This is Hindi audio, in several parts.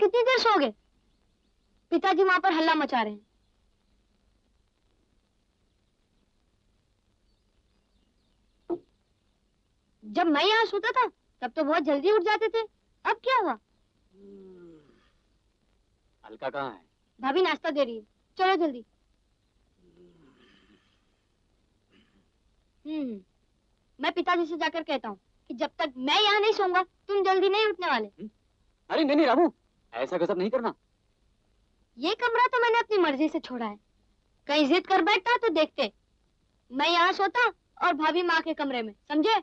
कितनी देर सोओगे? पिताजी वहां पर हल्ला मचा रहे हैं। जब मैं यहाँ सोता था तब तो बहुत जल्दी उठ जाते थे, अब क्या हुआ? अलका कहाँ है? भाभी नाश्ता दे रही है, चलो जल्दी। मैं पिताजी से जाकर कहता हूँ कि जब तक मैं यहाँ नहीं सोऊंगा तुम जल्दी नहीं उठने वाले। अरे नहीं नहीं रामू, ऐसा गजब नहीं करना। ये कमरा तो मैंने अपनी मर्जी से छोड़ा है, कहीं जिद कर बैठता तो देखते। मैं यहाँ सोता और भाभी माँ के कमरे में, समझे?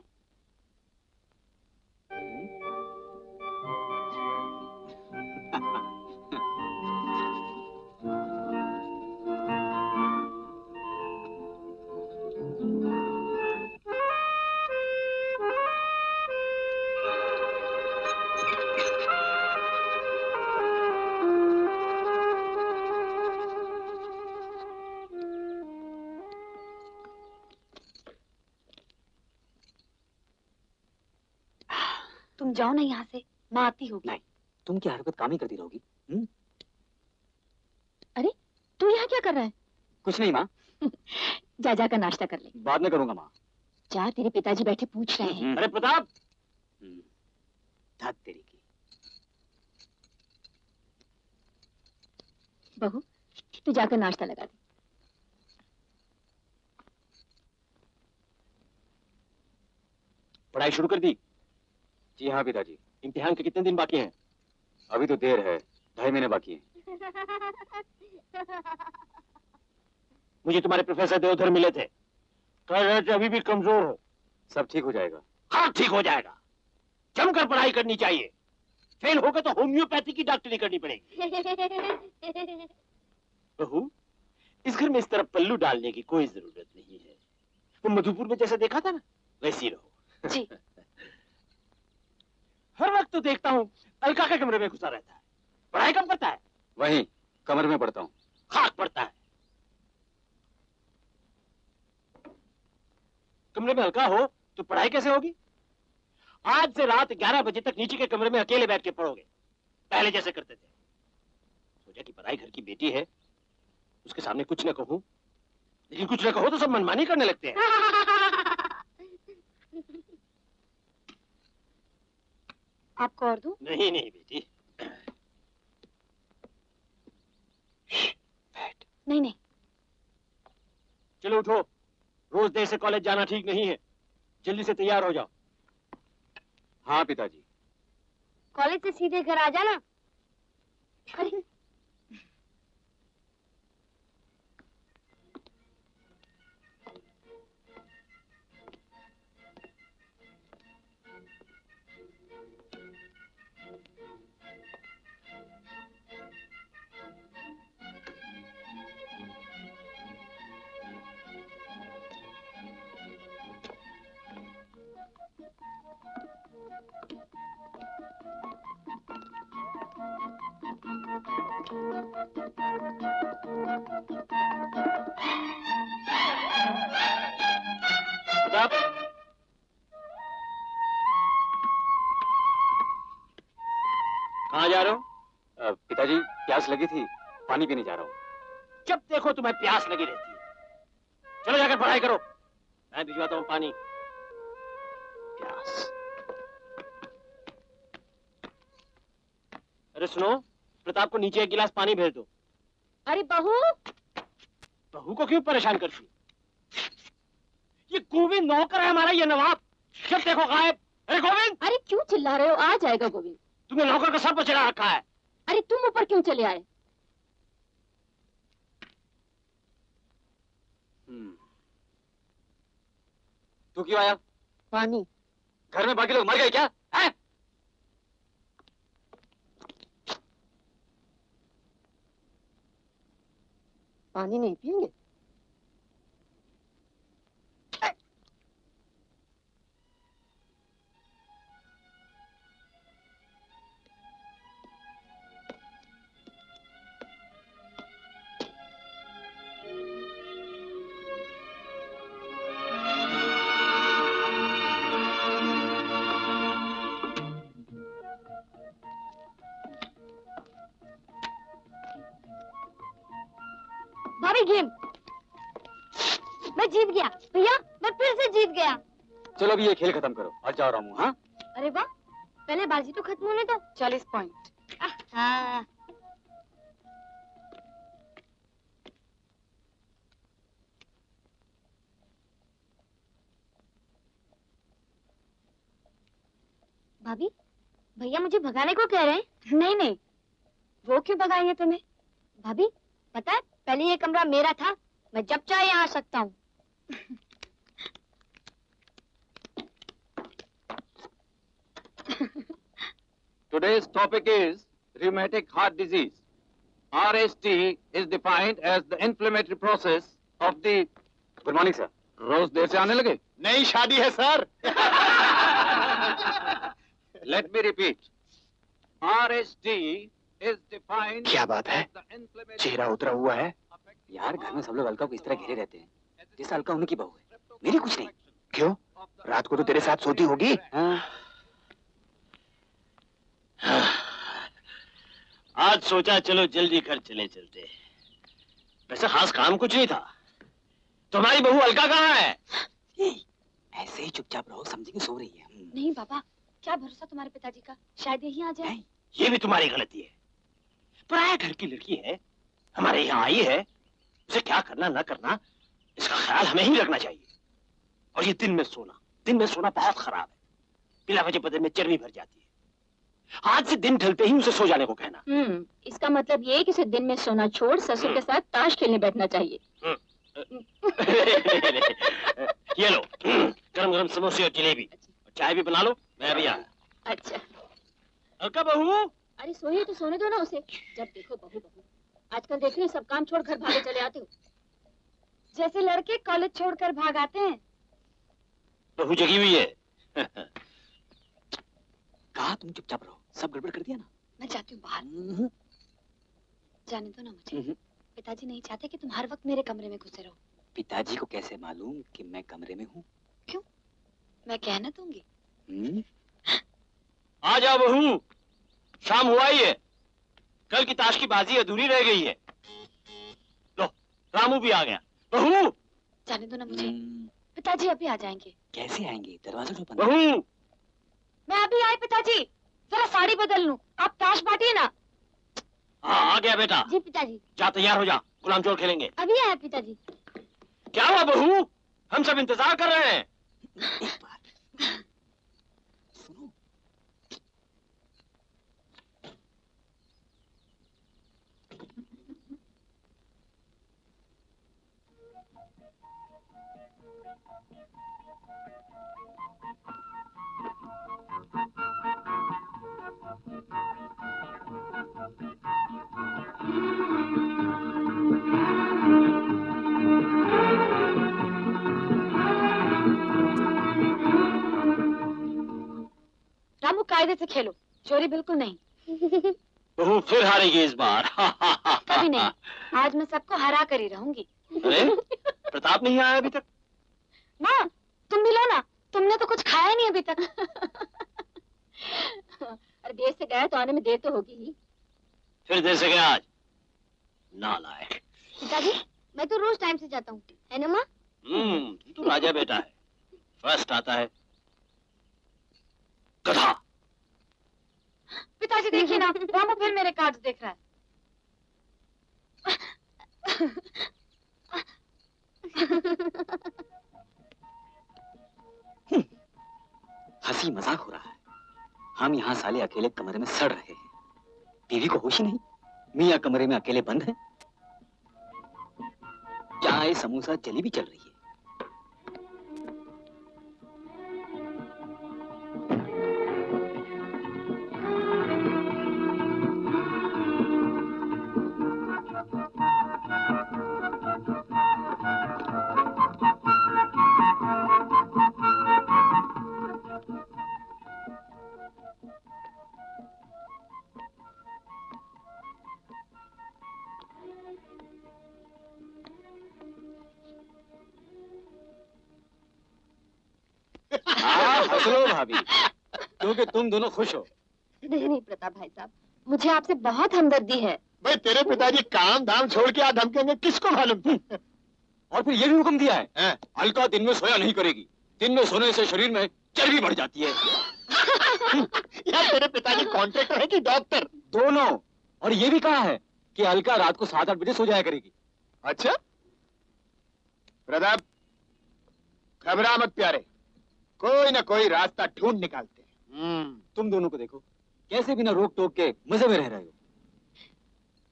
तुम जाओ ना यहाँ से, माँ आती होगी। नहीं, तुम क्या हरकत काम ही करती रहोगी? अरे तू यहाँ क्या कर रहा है? कुछ नहीं माँ। जा जाकर नाश्ता कर ले। बाद में करूंगा माँ। जा, तेरे पिताजी बैठे पूछ रहे हैं। अरे प्रताप, धत तेरी की। बहू, तू जाकर नाश्ता लगा दे। पढ़ाई शुरू कर दी? जी हाँ पिताजी। इम्तिहान के कितने दिन बाकी हैं? अभी तो देर है, 2.5 महीने बाकी हैं। मुझे तुम्हारे प्रोफेसर देवधर मिले थे, कह रहे थे अभी भी कमजोर हो। सब ठीक हो जाएगा। हाँ ठीक हो जाएगा, जमकर पढ़ाई करनी चाहिए। फेल हो गए तो होम्योपैथी की डॉक्टरी करनी पड़ेगी। बहू, इस घर में इस तरह पल्लू डालने की कोई जरूरत नहीं है। वो मधुपुर में जैसा देखा था ना, वैसी रहो। जी। हर वक्त तो देखता हूँ अलका के कमरे में घुसा रहता है। पढ़ाई कब करता है? वहीं कमरे में पढ़ता हूँ। खाक पढ़ता है। कमरे में अलका हो तो पढ़ाई कैसे होगी? आज से रात 11 बजे तक नीचे के कमरे में अकेले बैठ के पढ़ोगे, पहले जैसे करते थे। सोचा कि पढ़ाई घर की बेटी है, उसके सामने कुछ न कहूं, लेकिन कुछ न कहो तो सब मनमानी करने लगते हैं। आपको और दूं? नहीं नहीं बेटी। नहीं नहीं। चलो उठो, रोज देर से कॉलेज जाना ठीक नहीं है। जल्दी से तैयार हो जाओ। हाँ पिताजी। कॉलेज से सीधे घर आ जाना। अरे प्रताप, कहाँ जा रहे हो? पिताजी प्यास लगी थी, पानी पीने जा रहा हूँ। जब देखो तुम्हें प्यास लगी रहती है। चलो जाकर पढ़ाई करो, मैं भिजवाता हूँ पानी। प्यास। अरे सुनो, प्रताप को नीचे 1 गिलास पानी भेज दो। अरे बहू। बहू को क्यों परेशान करती? ये गोविंद नौकर है हमारा, ये नवाब। जब देखो गायब। अरे गोविंद! अरे क्यों चिल्ला रहे हो? आ जाएगा गोविंद। तुमने नौकर को सर पर चढ़ा रखा है। अरे तुम ऊपर क्यों चले आए? तू क्यों आया? पानी। घर में बाकी लोग मर गए क्या? है? पानी नहीं पिएंगे? भाभी गेम। मैं जीत गया भैया, मैं फिर से जीत गया। चलो अभी ये खेल खत्म करो और जाओ रामू। हाँ अरे वाह, पहले बाजी तो खत्म होने दो। 40 पॉइंट। हाँ। भाभी, भैया मुझे भगाने को कह रहे हैं। नहीं नहीं, वो क्यों भगाएंगे तुम्हें? भाभी पता है, पहले ये कमरा मेरा था, मैं जब चाहे यहाँ आ सकता हूँ। Today's topic is rheumatic heart disease. RST is defined as the inflammatory process of the. Good morning, sir. रोज देर से आने लगे? नई शादी है sir. Let me repeat. RST is defined. क्या बात है? as the inflammatory चेहरा उतरा हुआ है। यार घर में सब लोग अलका को इस तरह घेरे रहते हैं जैसे अलका उन्हीं की बहू है। मेरी कुछ नहीं। क्यों? रात को तो तेरे साथ सोती होगी। हाँ। आज सोचा चलो जल्दी घर चले चलते। वैसे खास काम कुछ नहीं था। तुम्हारी बहू अलका कहाँ है? ऐसे ही चुपचाप रहो, समझेंगे सो रही है। नहीं बाबा, क्या भरोसा तुम्हारे पिताजी का, शायद यही आ जाए। ये भी तुम्हारी गलती है। पराया घर की लड़की है, हमारे यहाँ आई है, उसे क्या करना ना करना इसका ख्याल हमें ही रखना चाहिए। और ये दिन में सोना बहुत खराब है। बिना वजह बदन में चर्बी भर जाती है। आज से दिन ढलते ही उसे सो जाने को कहना। इसका मतलब ये है कि उसे दिन में सोना छोड़ ससुर के साथ ताश खेलने बैठना चाहिए। ये लो गरम गरम समोसे और जलेबी, चाय भी बना लो, मैं अभी आया। अच्छा। अलका बहू, अरे सोइए तो सोने दो ना उसे। जब देखो बहू बहू। आजकल देख रही हो, सब काम छोड़ घर भागे चले आते हो, जैसे लड़के कॉलेज छोड़कर भाग आते हैं। बहू जगी हुई है। कहा तुम चुपचाप रहो, सब गड़बड़ कर दिया ना। मैं जाती हूँ बाहर। जाने दो ना मुझे। पिताजी नहीं चाहते कि तुम हर वक्त मेरे कमरे में घुसे रहो। पिताजी को कैसे मालूम कि मैं कमरे में हूँ? क्यों? मैं कहना दूंगी। आ जाओ बहू, शाम हुआ ही है। कल की ताश की बाजी अधूरी रह गई है। लो रामू भी आ गया। बहू जाने दो ना मुझे, पिताजी अभी आ जाएंगे। कैसे आएंगे? दरवाजा तो बंद। बहू, मैं अभी आई पिताजी, जरा साड़ी बदल लूं, आप ताश बांटिए ना। हाँ आ गया बेटा। जी पिताजी। जा तैयार हो जा, गुलाम चोर खेलेंगे। अभी आया पिताजी। क्या हुआ बहू? हम सब इंतजार कर रहे हैं। एक बात सुनो। रामू कायदे से खेलो, चोरी बिल्कुल नहीं। बहू फिर हारेगी इस बार। कभी नहीं, आज मैं सबको हरा कर ही रहूंगी। अरे प्रताप नहीं आया अभी तक? माँ तुम भी लो ना, तुमने तो कुछ खाया नहीं अभी तक। अरे देर से गया तो आने में देर तो होगी ही। फिर देर से गया आज, नालायक। पिताजी मैं तो रोज टाइम से जाता हूँ, है ना माँ? तू राजा बेटा है, फर्स्ट आता है। गधा। पिताजी देखिए ना, रामू फिर मेरे कार्ड्स देख रहा है। हंसी मजाक हो रहा है। हम यहाँ साले अकेले कमरे में सड़ रहे हैं। बीवी को होश ही नहीं, मियाँ कमरे में अकेले बंद है। चाय समोसा जलेबी चल रही है। हंस लो भाभी, क्योंकि तुम दोनों खुश हो। नहीं नहीं प्रताप भाई साहब, मुझे आपसे बहुत हमदर्दी है। भाई तेरे पिताजी काम धाम छोड़ के आ धमकेंगे किसको मालूम। और फिर ये भी हुक्म दिया है, हैं? अलका दिन में सोया नहीं करेगी। दिन में सोने से शरीर में चर्बी बढ़ जाती है। यार तेरे पिताजी कॉन्ट्रैक्टर है कि डॉक्टर? दोनों। और ये भी कहा है कि अलका रात को 7-8 बजे सो जाया करेगी। अच्छा प्रताप, घबरा मत प्यारे, कोई ना कोई रास्ता ढूंढ निकालते हैं। तुम दोनों को देखो कैसे बिना रोक टोक के मजे में रह रहे हो।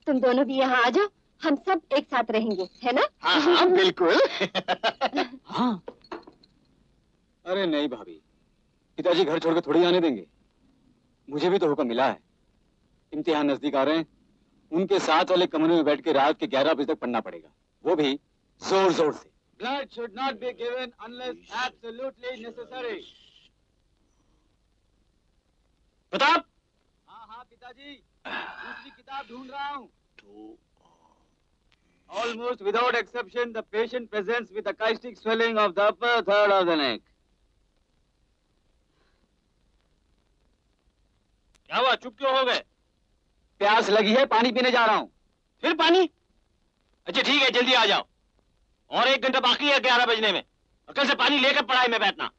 तुम दोनों भी यहाँ आ जाओ, हम सब एक साथ रहेंगे, है ना? हाँ हाँ बिल्कुल। हाँ। अरे नहीं भाभी, पिताजी घर छोड़ के थोड़ी आने देंगे। मुझे भी तो हुक्म मिला है, इम्तिहान नजदीक आ रहे हैं, उनके साथ वाले कमरे में बैठ के रात के 11 बजे तक पढ़ना पड़ेगा, वो भी जोर जोर से। Blood should not be given unless absolutely necessary. Pratap, हाँ हाँ पिताजी, दूसरी किताब ढूंढ रहा हूँ। Almost without exception, the patient presents with a kystic swelling of the upper third of the neck. क्या हुआ, चुप क्यों हो गए? प्यास लगी है, पानी पीने जा रहा हूँ। फिर पानी? अच्छा ठीक है, जल्दी आ जाओ। और 1 घंटा बाकी है 11 बजने में, और कल से पानी लेकर पढ़ाई में बैठना।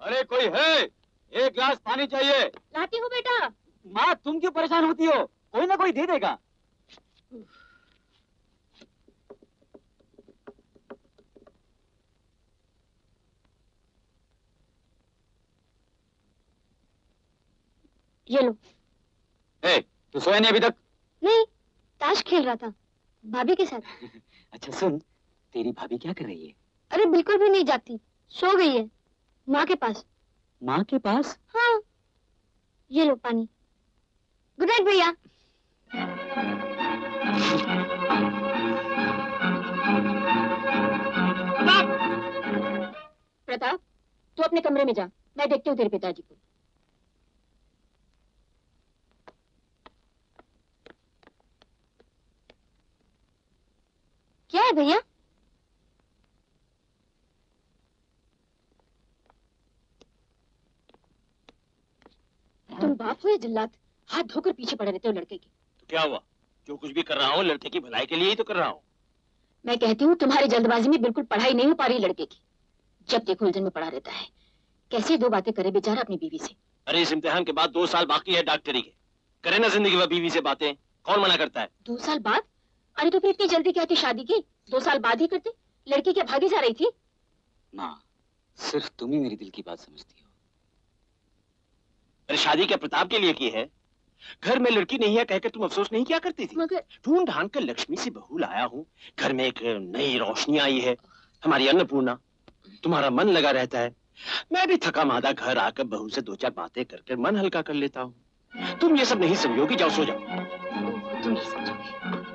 अरे कोई है? एक गिलास पानी चाहिए। लाती हूँ बेटा। माँ तुम क्यों परेशान होती हो, कोई ना कोई दे देगा। ये लो। ए, तू सोया नहीं अभी तक? नहीं, ताश खेल रहा था भाभी के साथ। अच्छा सुन, तेरी भाभी क्या कर रही है? अरे बिल्कुल भी नहीं जाती, सो गई है माँ के पास। माँ के पास? हाँ, ये लो पानी। गुड नाइट भैया। प्रताप, तू अपने कमरे में जा, मैं देखती हूँ तेरे पिताजी को। क्या है भैया? तुम बाप हो या जिल्लात, हाथ धोकर पीछे पड़े रहते हो लड़के के। तो क्या हुआ, जो कुछ भी कर रहा हूँ लड़के की भलाई के लिए ही तो कर रहा हूँ। मैं कहती हूँ तुम्हारी जल्दबाजी में बिल्कुल पढ़ाई नहीं हो पा रही लड़के की। जब देखो उलझन में पड़ा रहता है। कैसे 2 बातें करे बेचारा अपनी बीवी से। अरे इस इम्तिहान के बाद 2 साल बाकी है डॉक्टरी के, करे ना जिंदगी भर बीवी से बातें, कौन मना करता है? 2 साल बाद? अरे तो फिर इतनी जल्दी क्या थी शादी की? 2 साल बाद ही करते। लड़की क्या भागी जा रही थी? माँ, सिर्फ तुम ही मेरी दिल की बात समझती हो। अरे शादी क्या प्रताप के लिए की है? घर में लड़की नहीं है कहकर तुम अफसोस नहीं किया करती थी? मगर ढूंढ ढांड कर लक्ष्मी से बहू लाया हूँ, घर में एक नई रोशनी आई है, हमारी अन्नपूर्णा। तुम्हारा मन लगा रहता है, मैं भी थका मादा घर आकर बहू से 2-4 बातें करके मन हल्का कर लेता हूँ। तुम ये सब नहीं समझोगी, जाओ सो जाओ। तुम नहीं समझोगे।